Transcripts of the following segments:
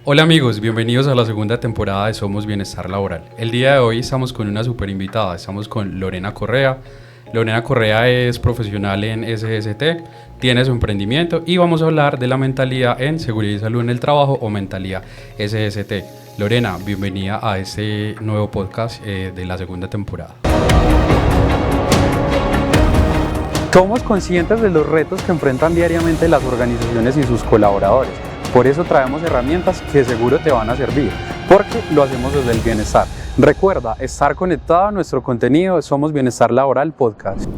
Hola amigos, bienvenidos a la segunda temporada de Somos Bienestar Laboral. El día de hoy estamos con una super invitada, estamos con Lorena Correa. Lorena Correa es profesional en SST, tiene su emprendimiento y vamos a hablar de la mentalidad en seguridad y salud en el trabajo o mentalidad SST. Lorena, bienvenida a este nuevo podcast de la segunda temporada. Somos conscientes de los retos que enfrentan diariamente las organizaciones y sus colaboradores. Por eso traemos herramientas que seguro te van a servir, porque lo hacemos desde el bienestar. Recuerda estar conectado a nuestro contenido. Somos Bienestar Laboral Podcast.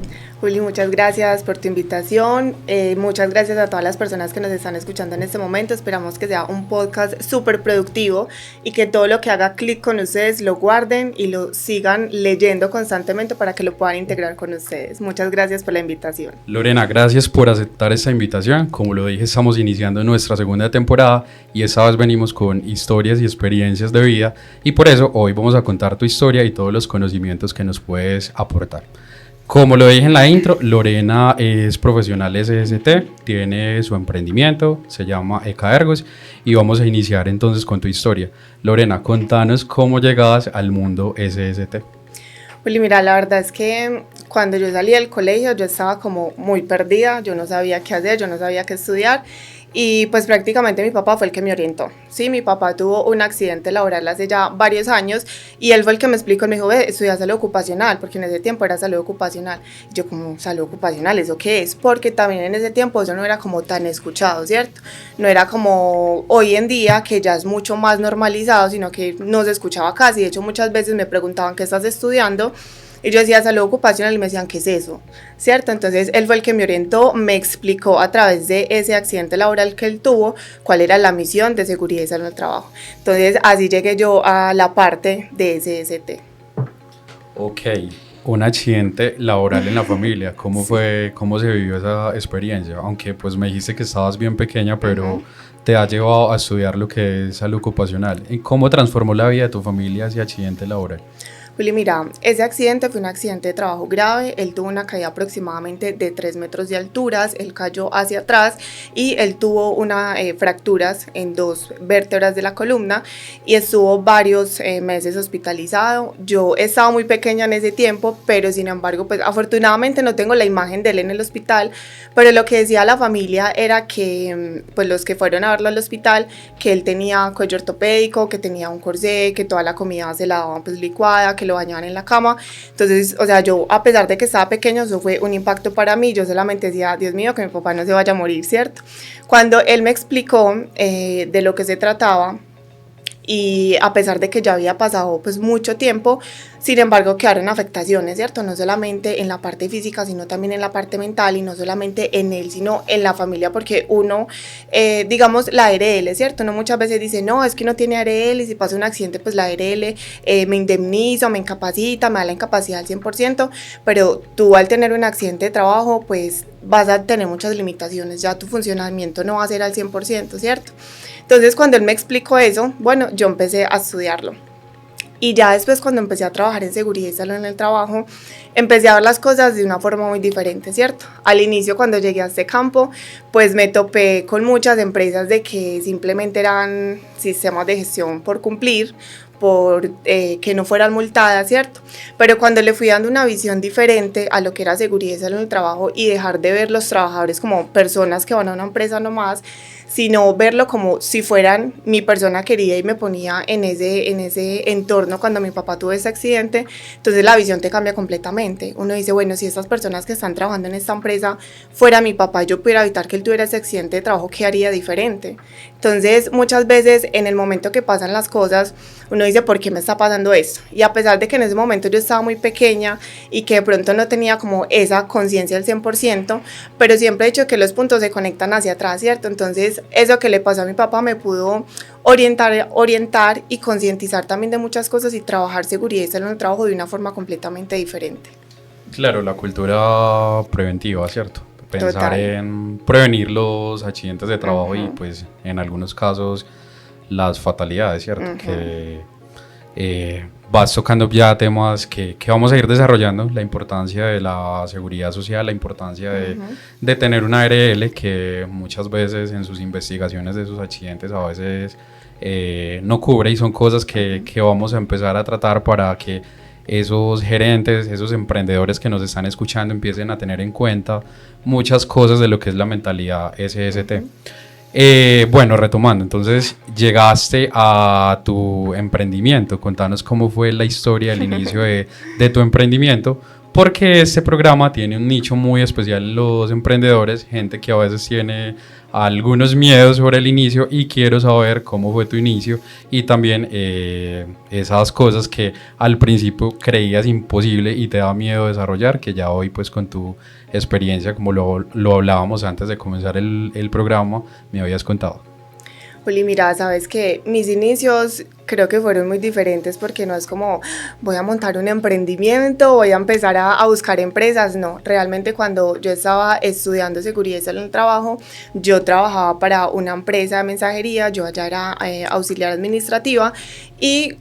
Juli, muchas gracias por tu invitación, muchas gracias a todas las personas que nos están escuchando en este momento. Esperamos que sea un podcast súper productivo y que todo lo que haga clic con ustedes lo guarden y lo sigan leyendo constantemente para que lo puedan integrar con ustedes. Muchas gracias por la invitación. Lorena, gracias por aceptar esta invitación. Como lo dije, estamos iniciando nuestra segunda temporada y esta vez venimos con historias y experiencias de vida y por eso hoy vamos a contar tu historia y todos los conocimientos que nos puedes aportar. Como lo dije en la intro, Lorena es profesional SST, tiene su emprendimiento, se llama ECAERGOS y vamos a iniciar entonces con tu historia. Lorena, contanos cómo llegabas al mundo SST. Juli, mira, la verdad es que cuando yo salí del colegio yo estaba como muy perdida, yo no sabía qué hacer, yo no sabía qué estudiar. Y pues prácticamente mi papá fue el que me orientó. Sí, mi papá tuvo un accidente laboral hace ya varios años y él fue el que me explicó, me dijo, ve, estudia salud ocupacional, porque en ese tiempo era salud ocupacional. Y yo como, salud ocupacional, ¿eso qué es? Porque también en ese tiempo eso no era como tan escuchado, ¿cierto? No era como hoy en día, que ya es mucho más normalizado, sino que no se escuchaba casi. De hecho, muchas veces me preguntaban, ¿qué estás estudiando? Y yo decía salud ocupacional y me decían, ¿qué es eso? ¿Cierto? Entonces él fue el que me orientó, me explicó a través de ese accidente laboral que él tuvo cuál era la misión de seguridad y salud en el trabajo. Entonces así llegué yo a la parte de SST. Ok, un accidente laboral en la familia, ¿cómo fue, cómo se vivió esa experiencia? Aunque pues me dijiste que estabas bien pequeña, pero te ha llevado a estudiar lo que es salud ocupacional. ¿Y cómo transformó la vida de tu familia ese accidente laboral? Juli, mira, ese accidente fue un accidente de trabajo grave. Él tuvo una caída aproximadamente de 3 metros de altura, él cayó hacia atrás y él tuvo fracturas en 2 vértebras de la columna y estuvo varios meses hospitalizado. Yo estaba muy pequeña en ese tiempo, pero sin embargo, pues afortunadamente no tengo la imagen de él en el hospital, pero lo que decía la familia era que, pues los que fueron a verlo al hospital, que él tenía cuello ortopédico, que tenía un corsé, que toda la comida se la daban pues licuada, que lo bañaban en la cama. Entonces, o sea, yo a pesar de que estaba pequeño, eso fue un impacto para mí. Yo solamente decía, Dios mío, que mi papá no se vaya a morir, ¿cierto? Cuando él me explicó de lo que se trataba, y a pesar de que ya había pasado pues mucho tiempo, sin embargo quedaron afectaciones, ¿cierto? No solamente en la parte física, sino también en la parte mental y no solamente en él, sino en la familia, porque uno, digamos, la ARL, ¿cierto? Uno muchas veces dice, no, es que no tiene ARL y si pasa un accidente, pues la ARL me indemniza, me incapacita, me da la incapacidad al 100%, pero tú al tener un accidente de trabajo, pues vas a tener muchas limitaciones, ya tu funcionamiento no va a ser al 100%, ¿cierto? Entonces, cuando él me explicó eso, bueno, yo empecé a estudiarlo. Y ya después, cuando empecé a trabajar en seguridad y salud en el trabajo, empecé a ver las cosas de una forma muy diferente, ¿cierto? Al inicio, cuando llegué a este campo, pues me topé con muchas empresas de que simplemente eran sistemas de gestión por cumplir, por que no fueran multadas, ¿cierto? Pero cuando le fui dando una visión diferente a lo que era seguridad y salud en el trabajo y dejar de ver los trabajadores como personas que van a una empresa nomás, sino verlo como si fueran mi persona querida y me ponía en ese entorno cuando mi papá tuvo ese accidente, entonces la visión te cambia completamente. Uno dice, bueno, si estas personas que están trabajando en esta empresa fuera mi papá y yo pudiera evitar que él tuviera ese accidente de trabajo, ¿qué haría diferente? Entonces, muchas veces en el momento que pasan las cosas, uno dice, ¿por qué me está pasando esto? Y a pesar de que en ese momento yo estaba muy pequeña y que de pronto no tenía como esa conciencia al 100%, pero siempre he dicho que los puntos se conectan hacia atrás, ¿cierto? Entonces, eso que le pasó a mi papá me pudo orientar y concientizar también de muchas cosas y trabajar seguridad y salud en el trabajo de una forma completamente diferente. Claro, la cultura preventiva, ¿cierto? Pensar Total. En prevenir los accidentes de trabajo y pues en algunos casos las fatalidades, ¿cierto? Que vas tocando ya temas que vamos a ir desarrollando, la importancia de la seguridad social, la importancia de tener una ARL que muchas veces en sus investigaciones de sus accidentes a veces no cubre, y son cosas que vamos a empezar a tratar para que esos gerentes, esos emprendedores que nos están escuchando empiecen a tener en cuenta muchas cosas de lo que es la mentalidad SST. Bueno, retomando, entonces llegaste a tu emprendimiento. Contanos cómo fue la historia, el inicio de tu emprendimiento, porque este programa tiene un nicho muy especial en los emprendedores, gente que a veces tiene algunos miedos sobre el inicio, y quiero saber cómo fue tu inicio y también esas cosas que al principio creías imposible y te da miedo desarrollar, que ya hoy pues con tu experiencia, como lo hablábamos antes de comenzar el programa, me habías contado. Juli, mira, sabes que mis inicios creo que fueron muy diferentes, porque no es como voy a montar un emprendimiento, voy a empezar a buscar empresas. No, realmente cuando yo estaba estudiando seguridad y salud en el trabajo, yo trabajaba para una empresa de mensajería, yo allá era auxiliar administrativa, y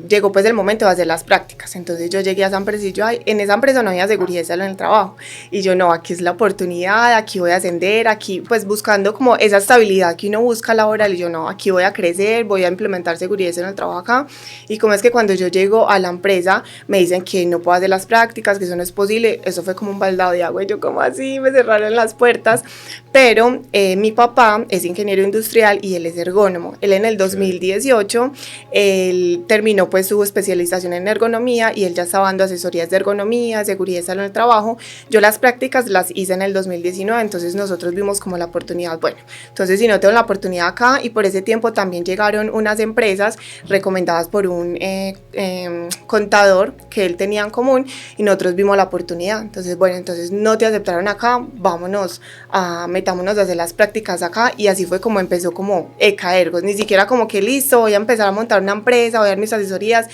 llegó pues el momento de hacer las prácticas. Entonces yo llegué a esa empresa y yo, ay, en esa empresa no había seguridad y salud en el trabajo, y yo no, aquí es la oportunidad, aquí voy a ascender, aquí pues buscando como esa estabilidad que uno busca laboral, y yo no, aquí voy a crecer, voy a implementar seguridad y salud en el trabajo acá. Y como es que cuando yo llego a la empresa me dicen que no puedo hacer las prácticas, que eso no es posible, eso fue como un baldado de agua, y yo como así, me cerraron las puertas. Pero mi papá es ingeniero industrial y él es ergónomo. Él en el 2018 él terminó pues su especialización en ergonomía, y él ya estaba dando asesorías de ergonomía, seguridad y salud en el trabajo. Yo las prácticas las hice en el 2019, entonces nosotros vimos como la oportunidad, bueno, entonces si no tengo la oportunidad acá. Y por ese tiempo también llegaron unas empresas recomendadas por un contador que él tenía en común, y nosotros vimos la oportunidad. Entonces, bueno, entonces no te aceptaron acá, metámonos a hacer las prácticas acá. Y así fue como empezó como Ecaergos. Ni siquiera como que listo, voy a empezar a montar una empresa, voy a dar mis asesorías.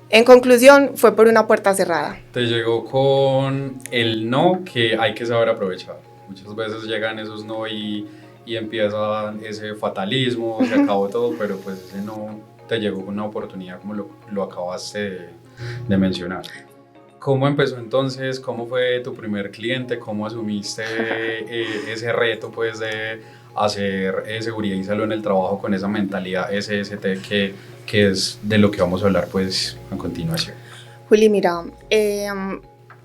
En conclusión, fue por una puerta cerrada. Te llegó con el no, que hay que saber aprovechar. Muchas veces llegan esos no y empieza ese fatalismo, se acabó todo, pero pues ese no te llegó con una oportunidad, como lo acabaste de mencionar. ¿Cómo empezó entonces? ¿Cómo fue tu primer cliente? ¿Cómo asumiste ese reto pues de hacer seguridad y salud en el trabajo con esa mentalidad SST que es de lo que vamos a hablar pues a continuación? Juli, mira,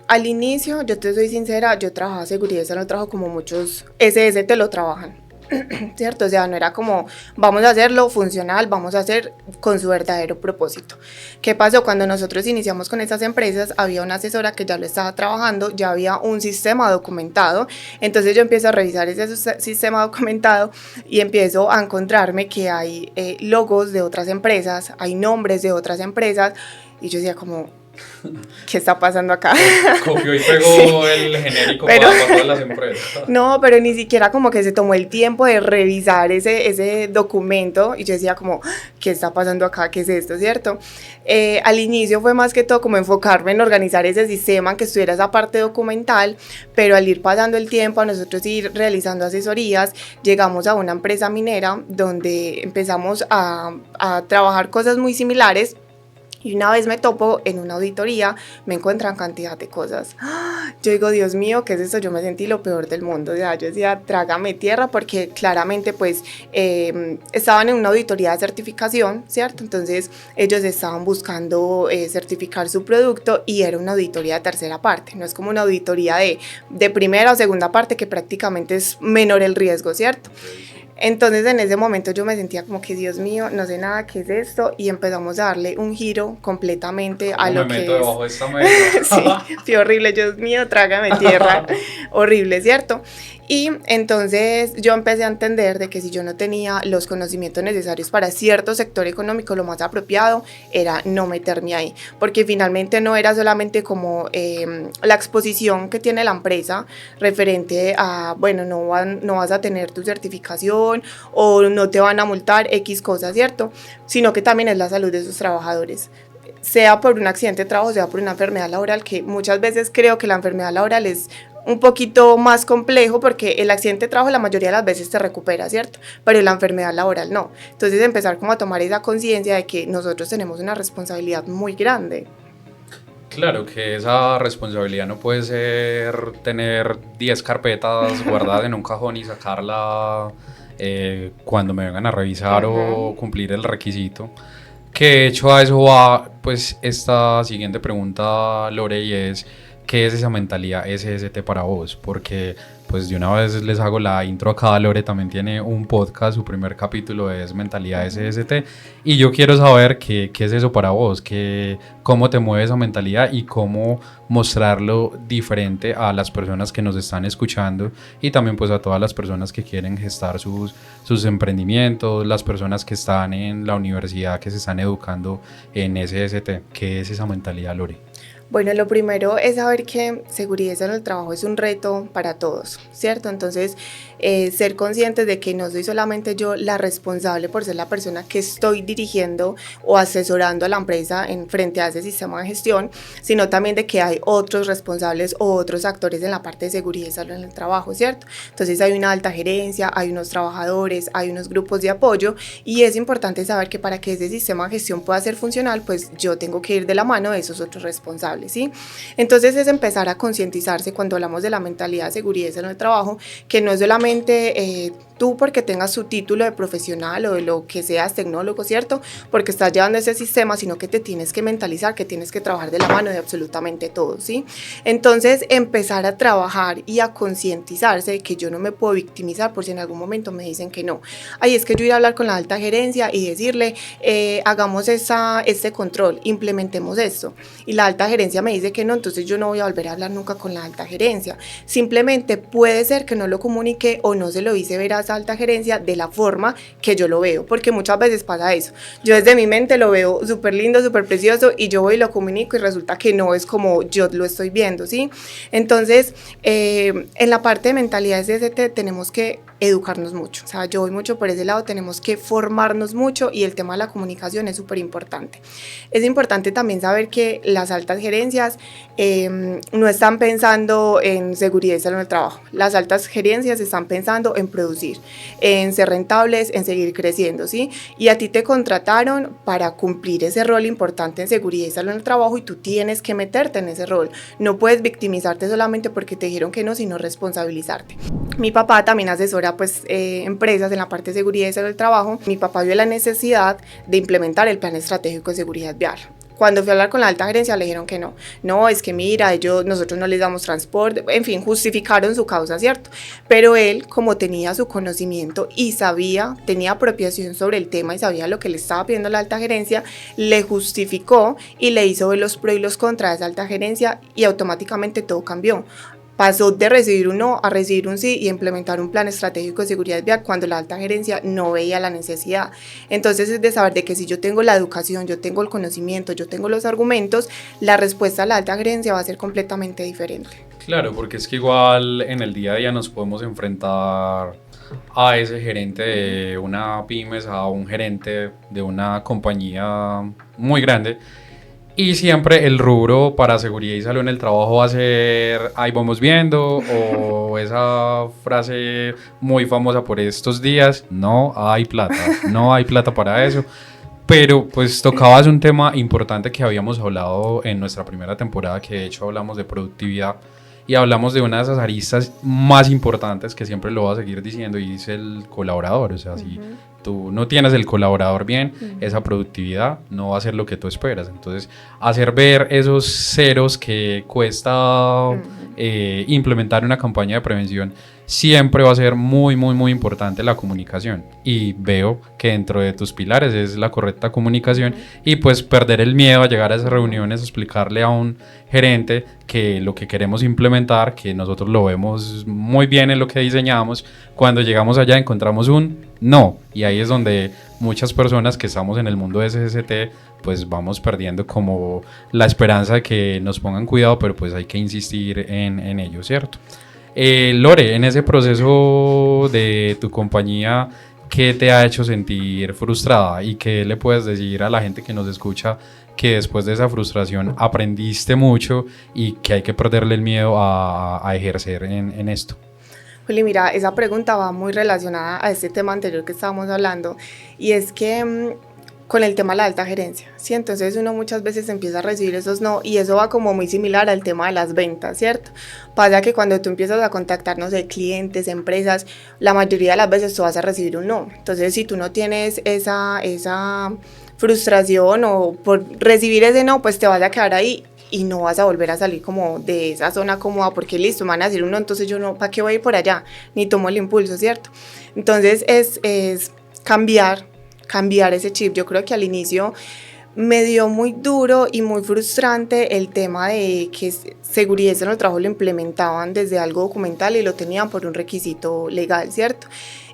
al inicio, yo te soy sincera, yo trabajaba seguridad y salud, trabajo como muchos SST lo trabajan. ¿Cierto? O sea, no era como vamos a hacerlo funcional, vamos a hacer con su verdadero propósito. ¿Qué pasó? Cuando nosotros iniciamos con esas empresas, había una asesora que ya lo estaba trabajando, ya había un sistema documentado. Entonces yo empiezo a revisar ese sistema documentado y empiezo a encontrarme que hay logos de otras empresas, hay nombres de otras empresas, y yo decía como, ¿qué está pasando acá? Copió y pegó el genérico para todas las empresas. No, pero ni siquiera como que se tomó el tiempo de revisar ese documento, y yo decía como, ¿qué está pasando acá? ¿Qué es esto? ¿Cierto? Al inicio fue más que todo como enfocarme en organizar ese sistema, en que estuviera esa parte documental, pero al ir pasando el tiempo, a nosotros ir realizando asesorías, llegamos a una empresa minera donde empezamos a trabajar cosas muy similares. Y una vez me topo en una auditoría, me encuentran cantidad de cosas. Yo digo, Dios mío, ¿qué es esto? Yo me sentí lo peor del mundo. O sea, yo decía, trágame tierra, porque claramente pues estaban en una auditoría de certificación, ¿cierto? Entonces ellos estaban buscando certificar su producto, y era una auditoría de tercera parte. No es como una auditoría de primera o segunda parte, que prácticamente es menor el riesgo, ¿cierto? Entonces en ese momento yo me sentía como que, Dios mío, no sé nada qué es esto, y empezamos a darle un giro completamente a lo que es. Me meto debajo de esta mesa. Sí, fue horrible, Dios mío, trágame tierra, horrible, ¿cierto? Y entonces yo empecé a entender de que si yo no tenía los conocimientos necesarios para cierto sector económico, lo más apropiado era no meterme ahí, porque finalmente no era solamente como la exposición que tiene la empresa referente a, bueno, no vas a tener tu certificación o no te van a multar X cosas, ¿cierto? Sino que también es la salud de sus trabajadores, sea por un accidente de trabajo, sea por una enfermedad laboral, que muchas veces creo que la enfermedad laboral es un poquito más complejo, porque el accidente de trabajo la mayoría de las veces te recupera, ¿cierto? Pero la enfermedad laboral no. Entonces empezar como a tomar esa conciencia de que nosotros tenemos una responsabilidad muy grande. Claro, que esa responsabilidad no puede ser tener 10 carpetas guardadas en un cajón y sacarla cuando me vengan a revisar o cumplir el requisito. Que de hecho a eso va pues esta siguiente pregunta, Lore, y es ¿qué es esa mentalidad SST para vos? Porque pues de una vez les hago la intro acá, Lore también tiene un podcast, su primer capítulo es Mentalidad SST, y yo quiero saber qué es eso para vos, cómo te mueve esa mentalidad y cómo mostrarlo diferente a las personas que nos están escuchando y también pues a todas las personas que quieren gestar sus emprendimientos, las personas que están en la universidad, que se están educando en SST. ¿Qué es esa mentalidad, Lore? Bueno, lo primero es saber que seguridad en el trabajo es un reto para todos, ¿cierto? Entonces, ser conscientes de que no soy solamente yo la responsable por ser la persona que estoy dirigiendo o asesorando a la empresa en frente a ese sistema de gestión, sino también de que hay otros responsables o otros actores en la parte de seguridad y salud en el trabajo, ¿cierto? Entonces, hay una alta gerencia, hay unos trabajadores, hay unos grupos de apoyo y es importante saber que para que ese sistema de gestión pueda ser funcional, pues yo tengo que ir de la mano de esos otros responsables, ¿sí? Entonces es empezar a concientizarse cuando hablamos de la mentalidad de seguridad en el trabajo, que no es solamente tú porque tengas su título de profesional o de lo que seas tecnólogo, ¿cierto? Porque estás llevando ese sistema, sino que te tienes que mentalizar, que tienes que trabajar de la mano de absolutamente todo, ¿sí? Entonces empezar a trabajar y a concientizarse de que yo no me puedo victimizar por si en algún momento me dicen que no. Ahí es que yo ir a hablar con la alta gerencia y decirle, hagamos este control, implementemos esto. Y la alta gerencia me dice que no, entonces yo no voy a volver a hablar nunca con la alta gerencia. Simplemente puede ser que no lo comunique o no se lo hice ver a esa alta gerencia de la forma que yo lo veo, porque muchas veces pasa eso. Yo desde mi mente lo veo súper lindo, súper precioso y yo voy y lo comunico y resulta que no es como yo lo estoy viendo, ¿sí? Entonces, en la parte de mentalidad SST tenemos que educarnos mucho, o sea, yo voy mucho por ese lado, tenemos que formarnos mucho y el tema de la comunicación es súper importante. Es importante también saber que las altas gerencias no están pensando en seguridad y salud en el trabajo, las altas gerencias están pensando en producir, en ser rentables, en seguir creciendo, ¿sí? Y a ti te contrataron para cumplir ese rol importante en seguridad y salud en el trabajo y tú tienes que meterte en ese rol, no puedes victimizarte solamente porque te dijeron que no, sino responsabilizarte. Mi papá también asesora pues empresas en la parte de seguridad y salud del trabajo. Mi papá vio la necesidad de implementar el plan estratégico de seguridad vial. Cuando fui a hablar con la alta gerencia le dijeron que no, es que mira, nosotros no les damos transporte, en fin, justificaron su causa, ¿cierto? Pero él, como tenía su conocimiento y tenía apropiación sobre el tema y sabía lo que le estaba pidiendo la alta gerencia, le justificó y le hizo ver los pros y los contras de esa alta gerencia y automáticamente todo cambió. Pasó de recibir un no a recibir un sí y implementar un plan estratégico de seguridad vial cuando la alta gerencia no veía la necesidad. Entonces es de saber de que si yo tengo la educación, yo tengo el conocimiento, yo tengo los argumentos, la respuesta a la alta gerencia va a ser completamente diferente. Claro, porque es que igual en el día a día nos podemos enfrentar a ese gerente de una pymes, a un gerente de una compañía muy grande. Y siempre el rubro para seguridad y salud en el trabajo va a ser ahí vamos viendo, o esa frase muy famosa por estos días, no hay plata para eso. Pero pues tocabas un tema importante que habíamos hablado en nuestra primera temporada, que de hecho hablamos de productividad y hablamos de una de esas aristas más importantes que siempre lo voy a seguir diciendo y es el colaborador. O sea, si tú no tienes el colaborador bien, esa productividad no va a ser lo que tú esperas. Entonces, hacer ver esos ceros que cuesta implementar una campaña de prevención, siempre va a ser muy, muy, muy importante la comunicación. Y veo que dentro de tus pilares es la correcta comunicación y pues perder el miedo a llegar a esas reuniones, explicarle a un gerente que lo que queremos implementar, que nosotros lo vemos muy bien en lo que diseñamos, cuando llegamos allá encontramos un no, y ahí es donde muchas personas que estamos en el mundo de SST pues vamos perdiendo como la esperanza de que nos pongan cuidado, pero pues hay que insistir en ello, ¿cierto? Lore, en ese proceso de tu compañía, ¿qué te ha hecho sentir frustrada y qué le puedes decir a la gente que nos escucha que después de esa frustración aprendiste mucho y que hay que perderle el miedo a ejercer en esto? Juli, mira, esa pregunta va muy relacionada a este tema anterior que estábamos hablando y es que con el tema de la alta gerencia, ¿sí? Entonces uno muchas veces empieza a recibir esos no, y eso va como muy similar al tema de las ventas, ¿cierto? Pasa que cuando tú empiezas a contactarnos de clientes, empresas, la mayoría de las veces tú vas a recibir un no. Entonces si tú no tienes esa frustración o por recibir ese no, pues te vas a quedar ahí y no vas a volver a salir como de esa zona cómoda, porque listo, me van a decir un no, entonces yo no, ¿para qué voy a ir por allá? Ni tomo el impulso, ¿cierto? Entonces es cambiar ese chip. Yo creo que al inicio me dio muy duro y muy frustrante el tema de que seguridad en el trabajo lo implementaban desde algo documental y lo tenían por un requisito legal, ¿cierto?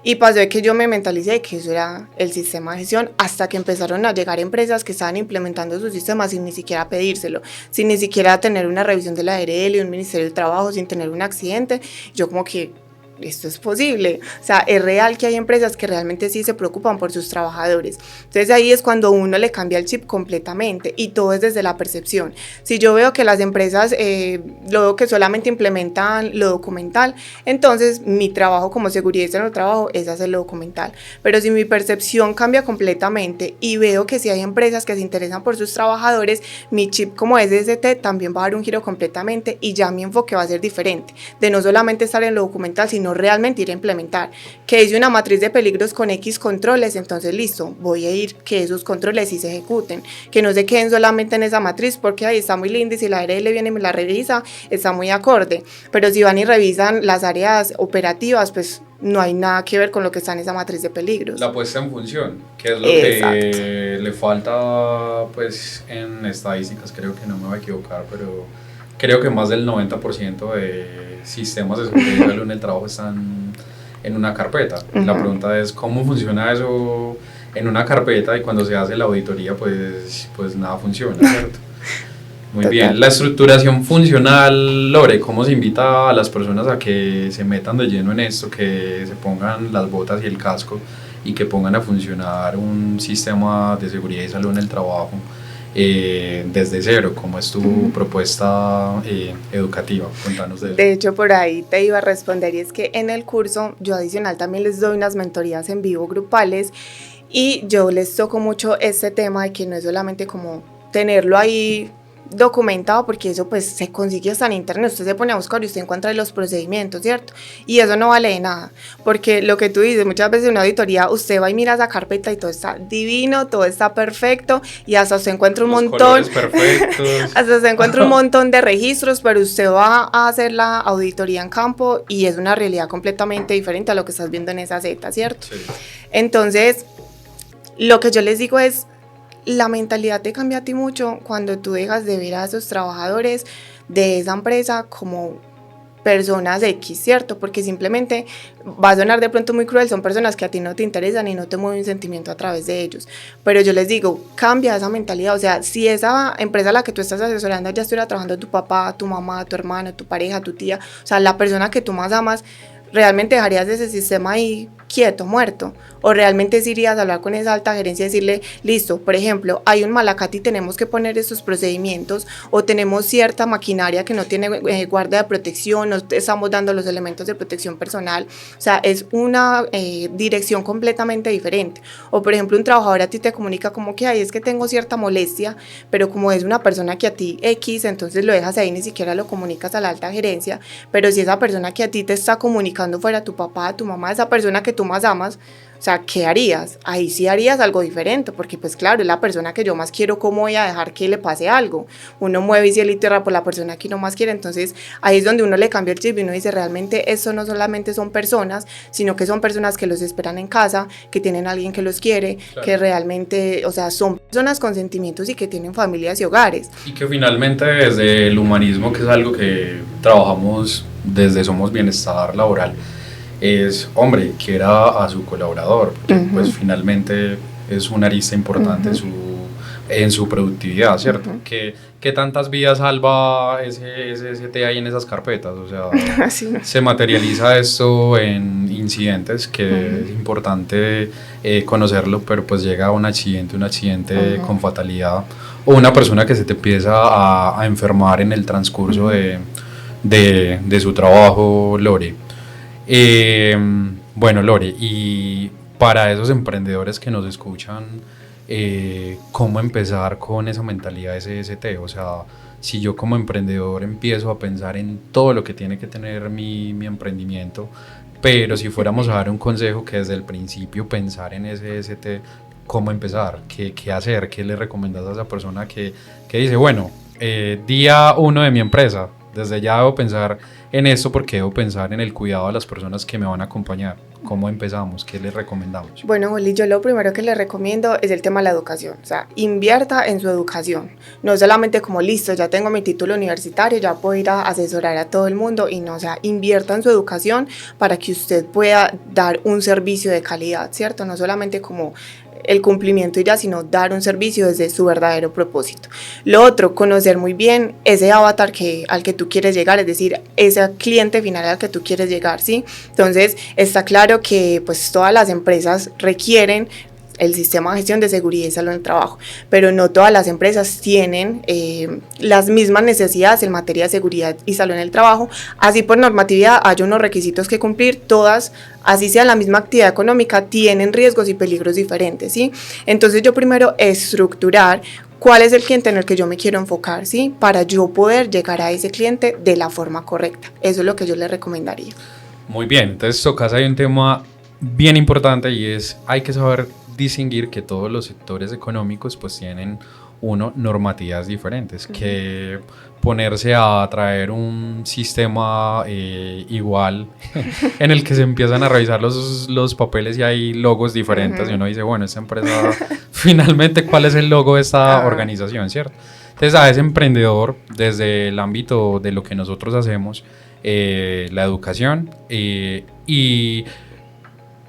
Y pasó de que yo me mentalicé de que eso era el sistema de gestión, hasta que empezaron a llegar empresas que estaban implementando su sistema sin ni siquiera pedírselo, sin ni siquiera tener una revisión de la ARL, un Ministerio del Trabajo, sin tener un accidente. Yo como que esto es posible, o sea, es real que hay empresas que realmente sí se preocupan por sus trabajadores. Entonces ahí es cuando uno le cambia el chip completamente, y todo es desde la percepción. Si yo veo que las empresas luego que solamente implementan lo documental, entonces mi trabajo como seguridad en el trabajo es hacer lo documental. Pero si mi percepción cambia completamente y veo que si hay empresas que se interesan por sus trabajadores, mi chip como SST también va a dar un giro completamente, y ya mi enfoque va a ser diferente, de no solamente estar en lo documental, sino realmente ir a implementar. Que hice una matriz de peligros con X controles, entonces listo, voy a ir que esos controles sí se ejecuten, que no se queden solamente en esa matriz porque ahí está muy linda y si la ARL viene y me la revisa, está muy acorde, pero si van y revisan las áreas operativas, pues no hay nada que ver con lo que está en esa matriz de peligros. La puesta en función, que es lo que le falta pues en estadísticas, creo que no me voy a equivocar, pero creo que más del 90% de sistemas de seguridad en el trabajo están en una carpeta. Uh-huh. La pregunta es cómo funciona eso en una carpeta, y cuando se hace la auditoría pues nada funciona, ¿cierto? Muy Total. Bien, la estructuración funcional, Lore, ¿cómo se invita a las personas a que se metan de lleno en esto, que se pongan las botas y el casco y que pongan a funcionar un sistema de seguridad y salud en el trabajo desde cero? ¿Cómo es tu propuesta educativa? Contanos de eso. De hecho, por ahí te iba a responder, y es que en el curso yo adicional también les doy unas mentorías en vivo grupales, y yo les toco mucho este tema de que no es solamente como tenerlo ahí documentado, porque eso pues se consigue hasta en internet, usted se pone a buscar y usted encuentra los procedimientos, ¿cierto? Y eso no vale de nada, porque lo que tú dices, muchas veces en una auditoría usted va y mira esa carpeta y todo está divino, todo está perfecto, y hasta usted encuentra un montón hasta usted encuentra un montón de registros, pero usted va a hacer la auditoría en campo y es una realidad completamente diferente a lo que estás viendo en esa Z, ¿cierto? Sí. Entonces, lo que yo les digo es, la mentalidad te cambia a ti mucho cuando tú dejas de ver a esos trabajadores de esa empresa como personas X, ¿cierto? Porque simplemente va a sonar de pronto muy cruel, son personas que a ti no te interesan y no te mueve un sentimiento a través de ellos. Pero yo les digo, cambia esa mentalidad. O sea, si esa empresa a la que tú estás asesorando ya estuviera trabajando tu papá, tu mamá, tu hermano, tu pareja, tu tía, o sea, la persona que tú más amas, ¿realmente dejarías ese sistema ahí quieto, muerto? ¿O realmente sí irías a hablar con esa alta gerencia y decirle, listo, por ejemplo, hay un malacate y tenemos que poner estos procedimientos, o tenemos cierta maquinaria que no tiene guardia de protección, no estamos dando los elementos de protección personal? O sea, es una dirección completamente diferente. O por ejemplo, un trabajador a ti te comunica como que, ay, es que tengo cierta molestia, pero como es una persona que a ti X, entonces lo dejas ahí, ni siquiera lo comunicas a la alta gerencia. Pero si esa persona que a ti te está comunicando fuera tu papá, tu mamá, esa persona que tú más amas, o sea, ¿qué harías? Ahí sí harías algo diferente, porque pues claro, es la persona que yo más quiero, ¿cómo voy a dejar que le pase algo? Uno mueve cielo y tierra por la persona que uno más quiere. Entonces ahí es donde uno le cambia el chip y uno dice, realmente eso no solamente son personas, sino que son personas que los esperan en casa, que tienen a alguien que los quiere, claro, que realmente, o sea, son personas con sentimientos y que tienen familias y hogares. Y que finalmente desde el humanismo, que es algo que trabajamos desde Somos Bienestar Laboral, es, hombre, quiera a su colaborador, porque uh-huh, pues finalmente es una arista importante uh-huh, en su productividad, ¿cierto? Uh-huh. ¿Qué tantas vidas salva ese SST ahí en esas carpetas? O sea, sí, se materializa esto en incidentes, que uh-huh, es importante conocerlo, pero pues llega un accidente uh-huh, con fatalidad, o una persona que se te empieza a enfermar en el transcurso uh-huh, de su trabajo, Lore. Bueno, Lore, y para esos emprendedores que nos escuchan cómo empezar con esa mentalidad SST. O sea, si yo como emprendedor empiezo a pensar en todo lo que tiene que tener mi emprendimiento, pero si fuéramos a dar un consejo que desde el principio pensar en SST, ¿cómo empezar? ¿Qué hacer? ¿Qué le recomendás a esa persona que dice, bueno, día uno de mi empresa, desde ya debo pensar en esto porque debo pensar en el cuidado de las personas que me van a acompañar? ¿Cómo empezamos? ¿Qué les recomendamos? Bueno, Juli, yo lo primero que le recomiendo es el tema de la educación. O sea, invierta en su educación. No solamente como, listo, ya tengo mi título universitario, ya puedo ir a asesorar a todo el mundo. Y no, o sea, invierta en su educación para que usted pueda dar un servicio de calidad, ¿cierto? No solamente como el cumplimiento y ya, sino dar un servicio desde su verdadero propósito. Lo otro, conocer muy bien ese avatar al que tú quieres llegar, es decir, ese cliente final al que tú quieres llegar, ¿sí? Entonces, está claro que pues todas las empresas requieren el sistema de gestión de seguridad y salud en el trabajo, pero no todas las empresas tienen las mismas necesidades en materia de seguridad y salud en el trabajo. Así por normatividad hay unos requisitos que cumplir, todas, así sea la misma actividad económica, tienen riesgos y peligros diferentes, ¿sí? Entonces yo primero estructurar cuál es el cliente en el que yo me quiero enfocar, ¿sí? Para yo poder llegar a ese cliente de la forma correcta. Eso es lo que yo le recomendaría. Muy bien, entonces tocas ahí un tema bien importante y es, hay que saber distinguir que todos los sectores económicos pues tienen normatividades diferentes, que ponerse a traer un sistema igual en el que se empiezan a revisar los papeles y hay logos diferentes y uno dice, bueno, esta empresa finalmente cuál es el logo de esta organización, ¿cierto? Entonces a ese emprendedor desde el ámbito de lo que nosotros hacemos, la educación y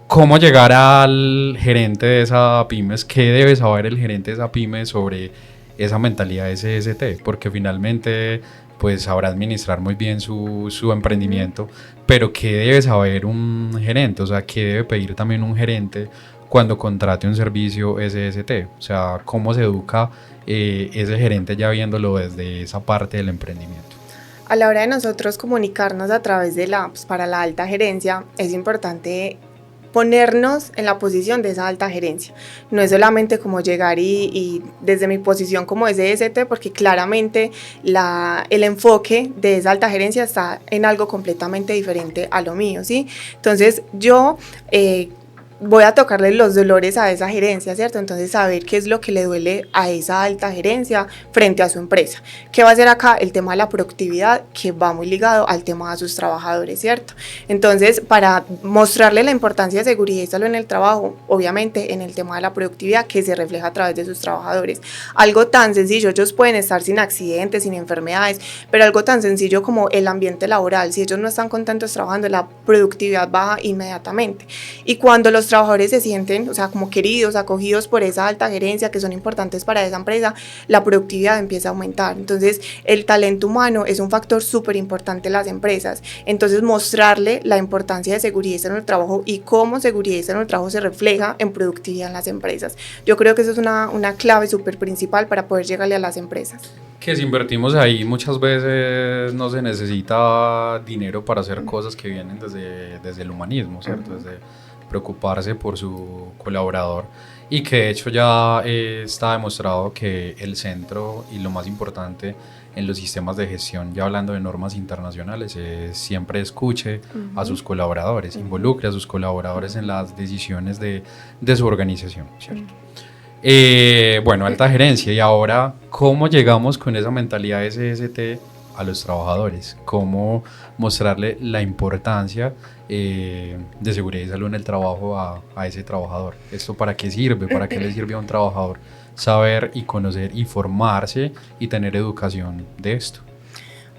cómo llegar al gerente de esa pymes, qué debe saber el gerente de esa pyme sobre esa mentalidad SST, porque finalmente pues sabrá administrar muy bien su emprendimiento, pero qué debe saber un gerente, o sea, qué debe pedir también un gerente cuando contrate un servicio SST, o sea, cómo se educa ese gerente ya viéndolo desde esa parte del emprendimiento. A la hora de nosotros comunicarnos a través de la apps para la alta gerencia, es importante ponernos en la posición de esa alta gerencia. No es solamente como llegar y desde mi posición como SST, porque claramente el enfoque de esa alta gerencia está en algo completamente diferente a lo mío, ¿sí? Entonces yo voy a tocarle los dolores a esa gerencia, ¿cierto? Entonces saber qué es lo que le duele a esa alta gerencia frente a su empresa. ¿Qué va a hacer acá? El tema de la productividad, que va muy ligado al tema de sus trabajadores, ¿cierto? Entonces, para mostrarle la importancia de seguridad y salud en el trabajo, obviamente en el tema de la productividad, que se refleja a través de sus trabajadores. Algo tan sencillo, ellos pueden estar sin accidentes, sin enfermedades, pero algo tan sencillo como el ambiente laboral, si ellos no están contentos trabajando, la productividad baja inmediatamente. Y cuando los trabajadores se sienten, o sea, como queridos, acogidos por esa alta gerencia, que son importantes para esa empresa, la productividad empieza a aumentar. Entonces, el talento humano es un factor súper importante en las empresas. Entonces, mostrarle la importancia de seguridad y salud en el trabajo y cómo seguridad y salud en el trabajo se refleja en productividad en las empresas. Yo creo que eso es una clave súper principal para poder llegarle a las empresas. Que si invertimos ahí muchas veces no se necesita dinero para hacer cosas que vienen desde el humanismo, ¿cierto? Desde preocuparse por su colaborador y que de hecho ya está demostrado que el centro y lo más importante en los sistemas de gestión, ya hablando de normas internacionales, es siempre escuche a sus colaboradores, involucre a sus colaboradores en las decisiones de su organización, ¿cierto? Bueno, alta gerencia, y ahora, ¿cómo llegamos con esa mentalidad SST a los trabajadores? ¿Cómo mostrarle la importancia de seguridad y salud en el trabajo a ese trabajador? ¿Esto para qué sirve? ¿Para qué le sirve a un trabajador saber y conocer y formarse y tener educación de esto?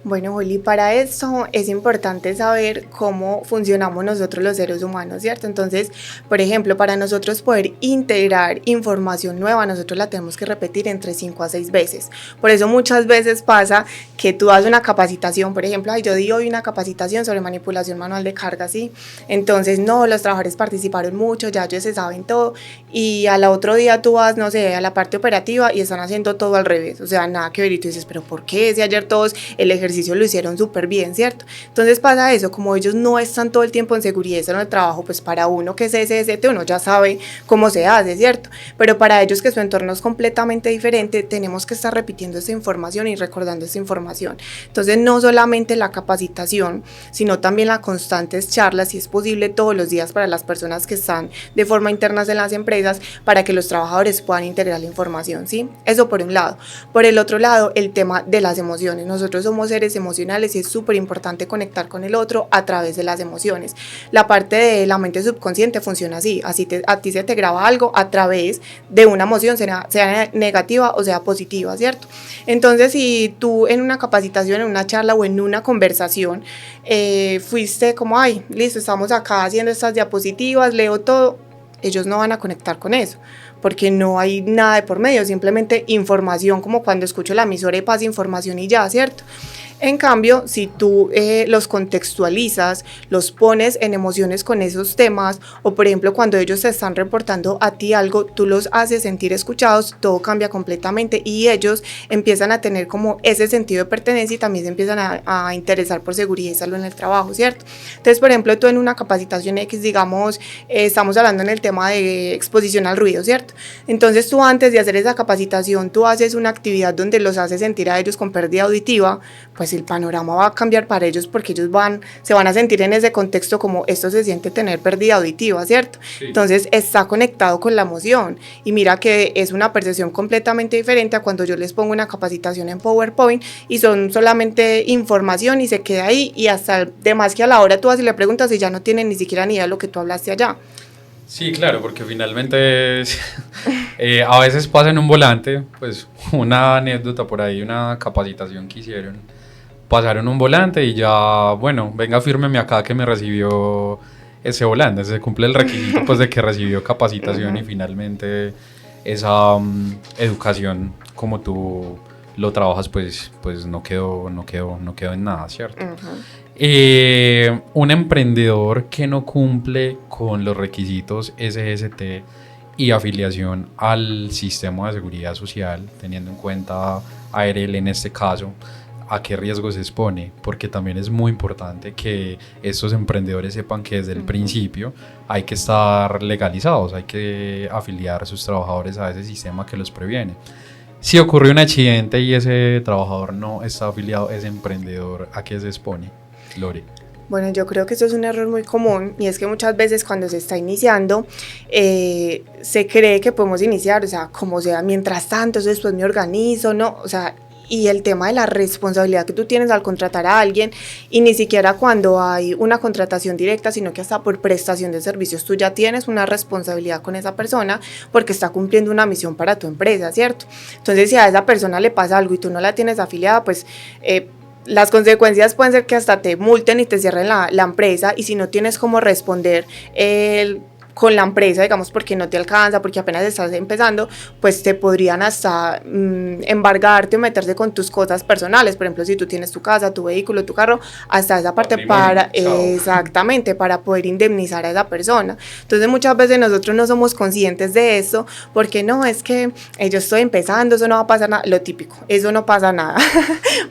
Bueno, Juli, para eso es importante saber cómo funcionamos nosotros los seres humanos, ¿cierto? Entonces, por ejemplo, para nosotros poder integrar información nueva, nosotros la tenemos que repetir entre 5 a 6 veces. Por eso muchas veces pasa que tú das una capacitación, por ejemplo, yo di hoy una capacitación sobre manipulación manual de carga, ¿sí? Entonces, no, los trabajadores participaron mucho, ya ellos se saben todo, y al otro día tú vas, no sé, a la parte operativa y están haciendo todo al revés, o sea, nada que ver, y tú dices, pero ¿por qué? Si ayer todos el ejercicio ejercicio lo hicieron súper bien, ¿cierto? Entonces pasa eso, como ellos no están todo el tiempo en seguridad y en el trabajo, pues para uno que es SST uno ya sabe cómo se hace, ¿cierto? Pero para ellos que su entorno es completamente diferente, tenemos que estar repitiendo esa información y recordando esa información. Entonces no solamente la capacitación, sino también las constantes charlas, si es posible todos los días para las personas que están de forma interna en las empresas, para que los trabajadores puedan integrar la información, ¿sí? Eso por un lado. Por el otro lado, el tema de las emociones. Nosotros somos seres emocionales y es súper importante conectar con el otro a través de las emociones. La parte de la mente subconsciente funciona así a ti se te graba algo a través de una emoción, sea negativa o sea positiva, ¿cierto? Entonces, si tú en una capacitación, en una charla o en una conversación fuiste como, ay, listo, estamos acá haciendo estas diapositivas, leo todo, ellos no van a conectar con eso, porque no hay nada de por medio, simplemente información, como cuando escucho la emisora y pasa información y ya, ¿cierto? En cambio, si tú los contextualizas, los pones en emociones con esos temas, o por ejemplo cuando ellos te están reportando a ti algo, tú los haces sentir escuchados, todo cambia completamente y ellos empiezan a tener como ese sentido de pertenencia y también se empiezan a interesar por seguridad y salud en el trabajo, ¿cierto? Entonces, por ejemplo, tú en una capacitación X, digamos, estamos hablando en el tema de exposición al ruido, ¿cierto? Entonces tú antes de hacer esa capacitación, tú haces una actividad donde los haces sentir a ellos con pérdida auditiva, pues el panorama va a cambiar para ellos porque ellos se van a sentir en ese contexto como esto se siente tener pérdida auditiva, ¿cierto? Sí. Entonces está conectado con la emoción y mira que es una percepción completamente diferente a cuando yo les pongo una capacitación en PowerPoint y son solamente información y se queda ahí y hasta demás que a la hora tú vas y le preguntas y ya no tienen ni siquiera ni idea de lo que tú hablaste allá. Sí, claro, porque finalmente a veces pasa en un volante, pues una anécdota por ahí, una capacitación que hicieron, pasaron un volante y ya, bueno, venga, fírmeme acá que me recibió ese volante, se cumple el requisito pues de que recibió capacitación y finalmente esa educación como tú lo trabajas pues no quedó en nada, ¿cierto? Un emprendedor que no cumple con los requisitos SST y afiliación al sistema de seguridad social, teniendo en cuenta ARL en este caso, ¿a qué riesgo se expone? Porque también es muy importante que estos emprendedores sepan que desde el principio hay que estar legalizados, hay que afiliar a sus trabajadores a ese sistema que los previene. Si ocurre un accidente y ese trabajador no está afiliado, ese emprendedor, ¿a qué se expone? Lore. Bueno, yo creo que eso es un error muy común y es que muchas veces cuando se está iniciando se cree que podemos iniciar, o sea, como sea, mientras tanto, eso después me organizo, ¿no? O sea, y el tema de la responsabilidad que tú tienes al contratar a alguien y ni siquiera cuando hay una contratación directa, sino que hasta por prestación de servicios tú ya tienes una responsabilidad con esa persona porque está cumpliendo una misión para tu empresa, ¿cierto? Entonces, si a esa persona le pasa algo y tú no la tienes afiliada, pues las consecuencias pueden ser que hasta te multen y te cierren la empresa y si no tienes cómo responder con la empresa, digamos, porque no te alcanza, porque apenas estás empezando, pues te podrían hasta embargarte o meterse con tus cosas personales. Por ejemplo, si tú tienes tu casa, tu vehículo, tu carro, hasta esa parte exactamente, para poder indemnizar a esa persona. Entonces muchas veces nosotros no somos conscientes de eso, porque no, es que yo estoy empezando, eso no va a pasar nada, lo típico, eso no pasa nada,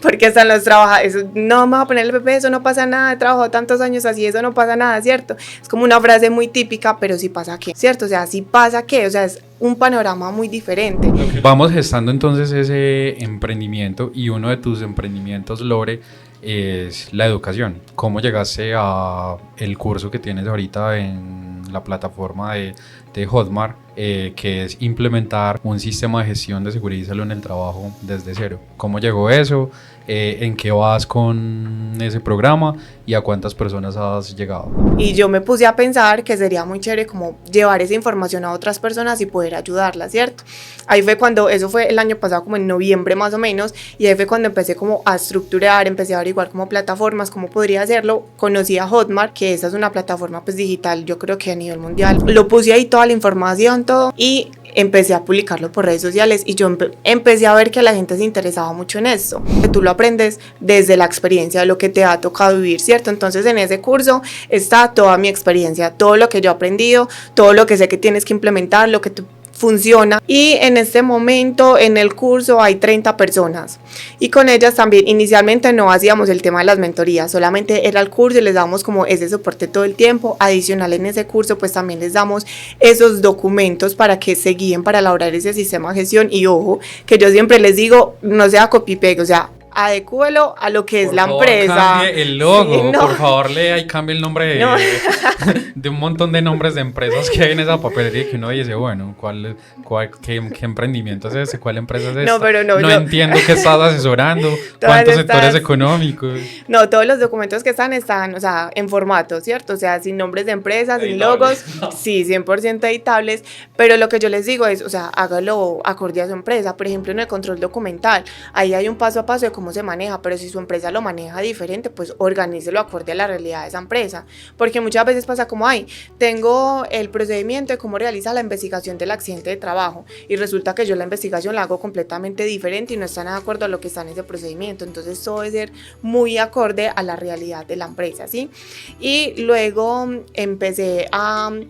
porque hasta los trabajadores, no me voy a poner el PP, eso no pasa nada, he trabajado tantos años así, eso no pasa nada, ¿cierto? Es como una frase muy típica, pero si pasa qué, ¿cierto? O sea, si pasa qué, o sea, es un panorama muy diferente. Vamos gestando entonces ese emprendimiento y uno de tus emprendimientos, Lore, es la educación. ¿Cómo llegaste a el curso que tienes ahorita en la plataforma de Hotmart, que es implementar un sistema de gestión de seguridad y salud en el trabajo desde cero? ¿Cómo llegó eso? ¿En qué vas con ese programa? ¿Y a cuántas personas has llegado? Y yo me puse a pensar que sería muy chévere como llevar esa información a otras personas y poder ayudarlas, ¿cierto? Ahí fue cuando, eso fue el año pasado, como en noviembre más o menos, y ahí fue cuando empecé como a estructurar, empecé a averiguar como plataformas, cómo podría hacerlo. Conocí a Hotmart, que esa es una plataforma pues digital, yo creo que a nivel mundial. Lo puse ahí toda la información, todo, y empecé a publicarlo por redes sociales y yo empecé a ver que la gente se interesaba mucho en esto, que tú lo aprendes desde la experiencia de lo que te ha tocado vivir, ¿cierto? Entonces en ese curso está toda mi experiencia, todo lo que yo he aprendido, todo lo que sé que tienes que implementar, lo que tú funciona, y en este momento en el curso hay 30 personas y con ellas también inicialmente no hacíamos el tema de las mentorías, solamente era el curso y les damos como ese soporte todo el tiempo. Adicional en ese curso pues también les damos esos documentos para que se guíen para elaborar ese sistema de gestión, y ojo, que yo siempre les digo, no sea copy-paste, o sea, adecúelo a lo que es la empresa. Cambie el logo, sí, no. por favor, lea y cambie el nombre No. de un montón de nombres de empresas que hay en esa papelería que uno dice, bueno, qué emprendimiento es ese? ¿Cuál empresa es esta? No, pero no, no entiendo qué estás asesorando, cuántos sectores económicos. No, todos los documentos que están, o sea, en formato, ¿cierto? O sea, sin nombres de empresas, sin logos, sí, 100% editables, pero lo que yo les digo es, o sea, hágalo acorde a su empresa. Por ejemplo, en el control documental, ahí hay un paso a paso de cómo se maneja, pero si su empresa lo maneja diferente, pues organícelo acorde a la realidad de esa empresa, porque muchas veces pasa como, tengo el procedimiento de cómo realiza la investigación del accidente de trabajo, y resulta que yo la investigación la hago completamente diferente y no están de acuerdo a lo que está en ese procedimiento. Entonces todo debe ser muy acorde a la realidad de la empresa, ¿sí? Y luego empecé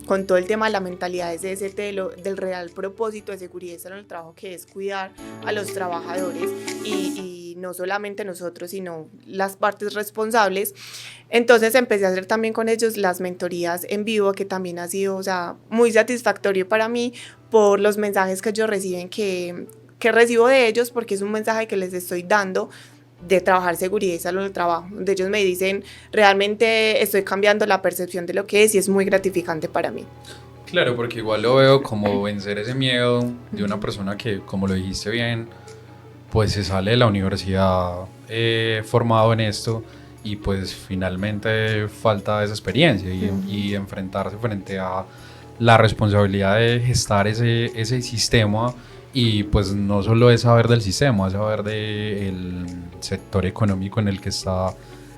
con todo el tema de la mentalidad de SST, del real propósito de seguridad en el trabajo, que es cuidar a los trabajadores y no solamente nosotros, sino las partes responsables. Entonces empecé a hacer también con ellos las mentorías en vivo, que también ha sido, o sea, muy satisfactorio para mí por los mensajes que ellos reciben, que recibo de ellos, porque es un mensaje que les estoy dando de trabajar seguridad y salud del trabajo, donde ellos me dicen, realmente estoy cambiando la percepción de lo que es, y es muy gratificante para mí. Claro, porque igual lo veo como vencer ese miedo de una persona que, como lo dijiste bien, pues se sale de la universidad formado en esto, y pues finalmente falta esa experiencia y enfrentarse frente a la responsabilidad de gestar ese sistema. Y pues no solo es saber del sistema, es saber del sector económico en el que está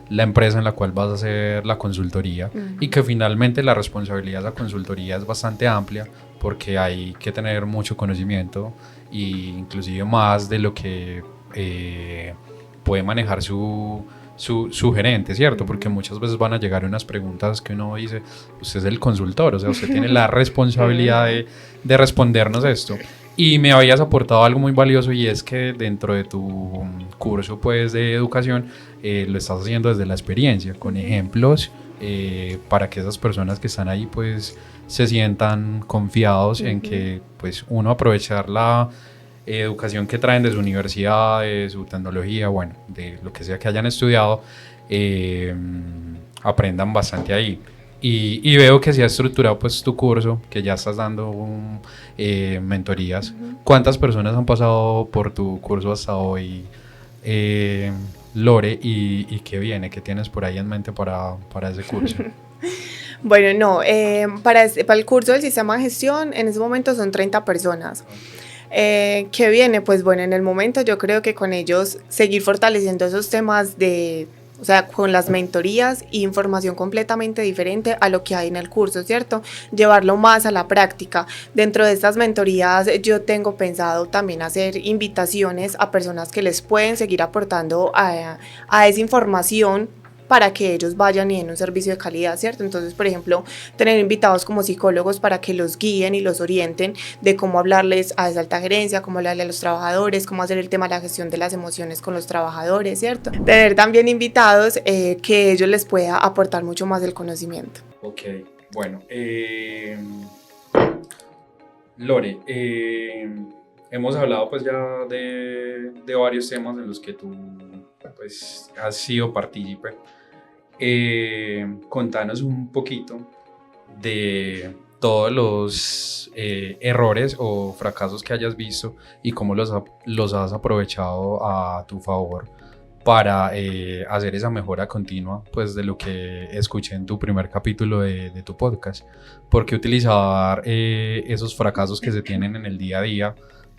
la empresa en la cual vas a hacer la consultoría, y que finalmente la responsabilidad de la consultoría es bastante amplia, porque hay que tener mucho conocimiento, e inclusive más de lo que puede manejar su gerente, ¿cierto? Porque muchas veces van a llegar unas preguntas que uno dice, usted es el consultor, o sea, usted tiene la responsabilidad de respondernos esto. Y me habías aportado algo muy valioso, y es que dentro de tu curso pues de educación lo estás haciendo desde la experiencia, con ejemplos, para que esas personas que están ahí pues se sientan confiados en que pues uno aprovechar la educación que traen de su universidad, de su tecnología, bueno, de lo que sea que hayan estudiado, aprendan bastante ahí. Y veo que se ha estructurado pues tu curso, que ya estás dando mentorías. ¿Cuántas personas han pasado por tu curso hasta hoy, Lore? ¿Y qué viene? ¿Qué tienes por ahí en mente para ese curso? Bueno, no, para el curso del sistema de gestión en ese momento son 30 personas. ¿Qué viene? Pues bueno, en el momento yo creo que con ellos seguir fortaleciendo esos temas o sea, con las mentorías y información completamente diferente a lo que hay en el curso, ¿cierto? Llevarlo más a la práctica. Dentro de estas mentorías yo tengo pensado también hacer invitaciones a personas que les pueden seguir aportando a esa información, para que ellos vayan y den un servicio de calidad, ¿cierto? Entonces, por ejemplo, tener invitados como psicólogos para que los guíen y los orienten de cómo hablarles a esa alta gerencia, cómo hablarle a los trabajadores, cómo hacer el tema de la gestión de las emociones con los trabajadores, ¿cierto? Tener también invitados que ellos les pueda aportar mucho más del conocimiento. Ok, bueno, Lore, hemos hablado pues ya de varios temas en los que tú pues has sido partícipe. Contanos un poquito de todos los errores o fracasos que hayas visto y cómo los has aprovechado a tu favor para hacer esa mejora continua, pues de lo que escuché en tu primer capítulo de tu podcast. ¿Por qué utilizar esos fracasos que se tienen en el día a día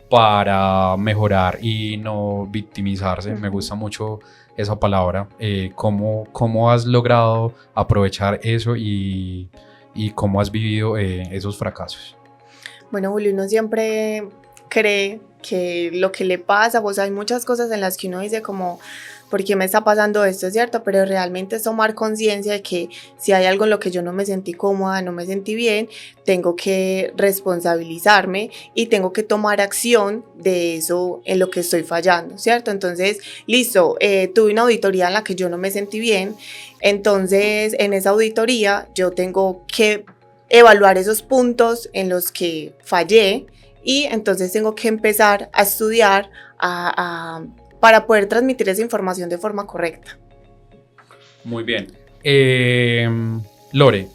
para mejorar y no victimizarse? Me gusta mucho esa palabra. ¿Cómo has logrado aprovechar eso y cómo has vivido esos fracasos? Bueno, Julio, uno siempre cree que lo que le pasa, pues hay muchas cosas en las que uno dice como, ¿por qué me está pasando esto, cierto? Pero realmente es tomar conciencia de que si hay algo en lo que yo no me sentí cómoda, no me sentí bien, tengo que responsabilizarme y tengo que tomar acción de eso en lo que estoy fallando, ¿cierto? Entonces, listo, tuve una auditoría en la que yo no me sentí bien, entonces en esa auditoría yo tengo que evaluar esos puntos en los que fallé y entonces tengo que empezar a estudiar para poder transmitir esa información de forma correcta. Muy bien. Lore,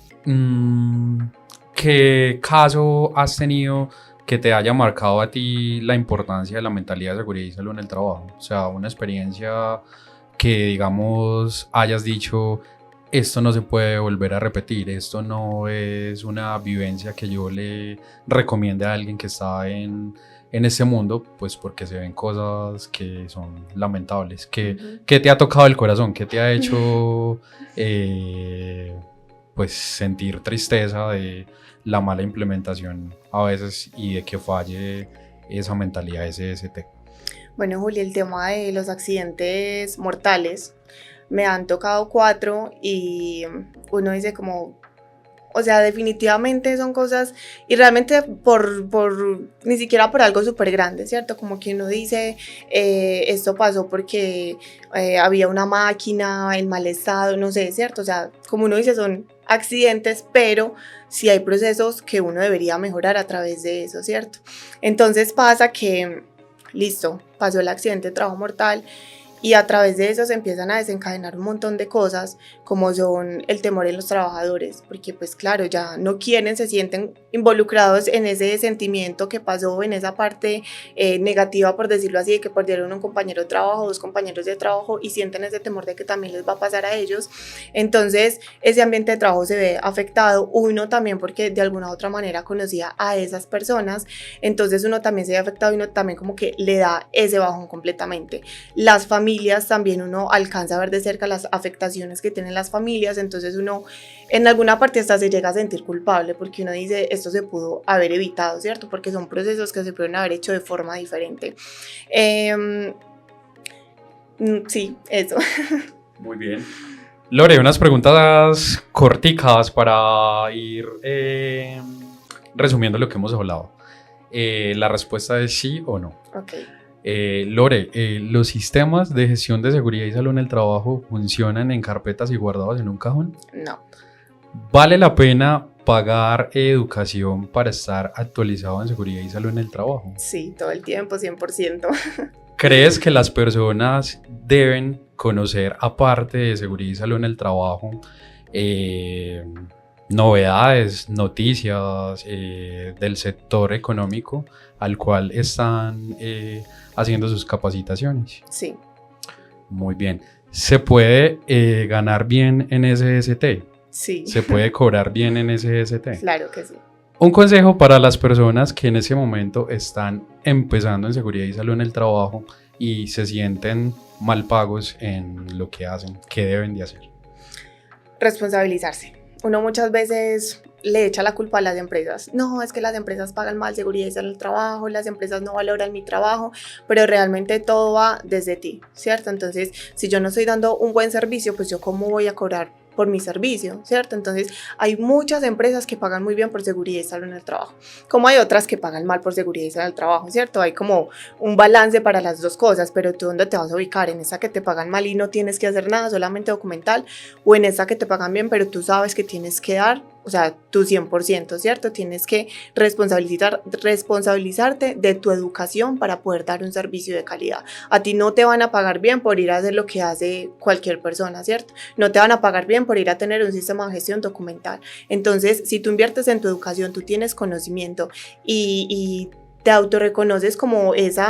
¿qué caso has tenido que te haya marcado a ti la importancia de la mentalidad de seguridad y salud en el trabajo? O sea, una experiencia que, digamos, hayas dicho, esto no se puede volver a repetir, esto no es una vivencia que yo le recomiende a alguien que está en este mundo, pues porque se ven cosas que son lamentables. ¿Qué te ha tocado el corazón? ¿Qué te ha hecho pues sentir tristeza de la mala implementación a veces y de que falle esa mentalidad SST? Bueno, Juli, el tema de los accidentes mortales, me han tocado 4 y uno dice como, o sea, definitivamente son cosas, y realmente ni siquiera por algo súper grande, ¿cierto? Como que uno dice, esto pasó porque había una máquina en mal estado, no sé, ¿cierto? O sea, como uno dice, son accidentes, pero sí hay procesos que uno debería mejorar a través de eso, ¿cierto? Entonces pasa que, listo, pasó el accidente de trabajo mortal, y a través de eso se empiezan a desencadenar un montón de cosas, como son el temor en los trabajadores, porque pues claro, ya no quieren, se sienten involucrados en ese sentimiento que pasó, en esa parte negativa, por decirlo así, de que perdieron un compañero de trabajo, 2 compañeros de trabajo, y sienten ese temor de que también les va a pasar a ellos. Entonces ese ambiente de trabajo se ve afectado, uno también porque de alguna u otra manera conocía a esas personas, entonces uno también se ve afectado y uno también como que le da ese bajón completamente. Las familias también uno alcanza a ver de cerca las afectaciones que tienen las familias, entonces uno en alguna parte hasta se llega a sentir culpable porque uno dice, esto se pudo haber evitado, ¿cierto? Porque son procesos que se pueden haber hecho de forma diferente. Sí, eso. Muy bien. Lore, unas preguntas corticas para ir resumiendo lo que hemos hablado. La respuesta es sí o no. Ok. Lore, ¿los sistemas de gestión de seguridad y salud en el trabajo funcionan en carpetas y guardados en un cajón? No. ¿Vale la pena pagar educación para estar actualizado en seguridad y salud en el trabajo? Sí, todo el tiempo, 100%. ¿Crees que las personas deben conocer, aparte de seguridad y salud en el trabajo, novedades, noticias del sector económico al cual están haciendo sus capacitaciones? Sí. Muy bien. ¿Se puede ganar bien en SST? Sí. ¿Se puede cobrar bien en SST? Claro que sí. Un consejo para las personas que en ese momento están empezando en seguridad y salud en el trabajo y se sienten mal pagos en lo que hacen. ¿Qué deben de hacer? Responsabilizarse. Uno muchas veces le echa la culpa a las empresas. No, es que las empresas pagan mal seguridad y salud en el trabajo, las empresas no valoran mi trabajo, pero realmente todo va desde ti, ¿cierto? Entonces, si yo no estoy dando un buen servicio, pues yo cómo voy a cobrar por mi servicio, ¿cierto? Entonces, hay muchas empresas que pagan muy bien por seguridad y salud en el trabajo, como hay otras que pagan mal por seguridad y salud en el trabajo, ¿cierto? Hay como un balance para las dos cosas, pero ¿tú dónde te vas a ubicar? ¿En esa que te pagan mal y no tienes que hacer nada, solamente documental? ¿O en esa que te pagan bien, pero tú sabes que tienes que dar, o sea, tu 100%, ¿cierto? Tienes que responsabilizarte de tu educación para poder dar un servicio de calidad. A ti no te van a pagar bien por ir a hacer lo que hace cualquier persona, ¿cierto? No te van a pagar bien por ir a tener un sistema de gestión documental. Entonces, si tú inviertes en tu educación, tú tienes conocimiento y te autorreconoces como ese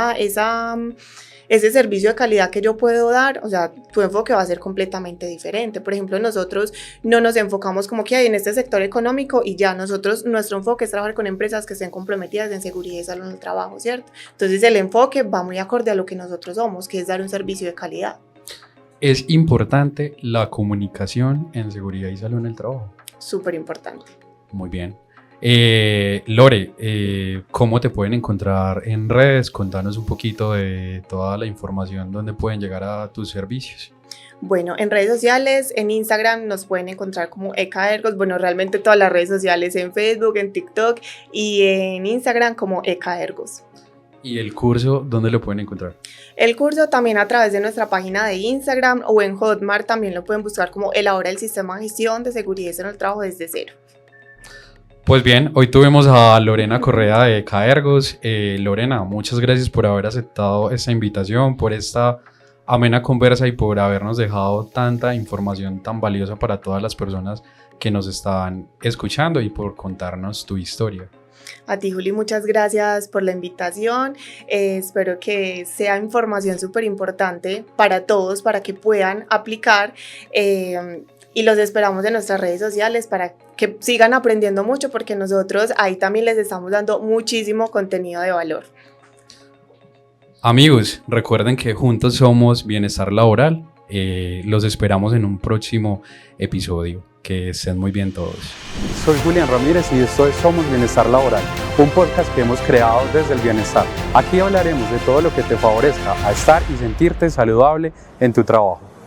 servicio de calidad que yo puedo dar, o sea, tu enfoque va a ser completamente diferente. Por ejemplo, nosotros no nos enfocamos como que hay en este sector económico y ya, nuestro enfoque es trabajar con empresas que estén comprometidas en seguridad y salud en el trabajo, ¿cierto? Entonces el enfoque va muy acorde a lo que nosotros somos, que es dar un servicio de calidad. Es importante la comunicación en seguridad y salud en el trabajo. Súper importante. Muy bien. Lore, ¿cómo te pueden encontrar en redes? Contanos un poquito de toda la información donde pueden llegar a tus servicios. Bueno, en redes sociales, en Instagram nos pueden encontrar como ECAERGOS, bueno, realmente todas las redes sociales, en Facebook, en TikTok y en Instagram como ECAERGOS. ¿Y el curso dónde lo pueden encontrar? El curso también a través de nuestra página de Instagram o en Hotmart también lo pueden buscar como Elabora el Sistema de Gestión de Seguridad en el Trabajo desde cero. Pues bien, hoy tuvimos a Lorena Correa de ECAERGOS. Lorena, muchas gracias por haber aceptado esta invitación, por esta amena conversa y por habernos dejado tanta información tan valiosa para todas las personas que nos están escuchando y por contarnos tu historia. A ti, Juli, muchas gracias por la invitación. Espero que sea información súper importante para todos, para que puedan aplicar y los esperamos en nuestras redes sociales para que sigan aprendiendo mucho porque nosotros ahí también les estamos dando muchísimo contenido de valor. Amigos, recuerden que juntos somos Bienestar Laboral. Los esperamos en un próximo episodio. Que estén muy bien todos. Soy Julián Ramírez y esto es Somos Bienestar Laboral, un podcast que hemos creado desde el bienestar. Aquí hablaremos de todo lo que te favorezca a estar y sentirte saludable en tu trabajo.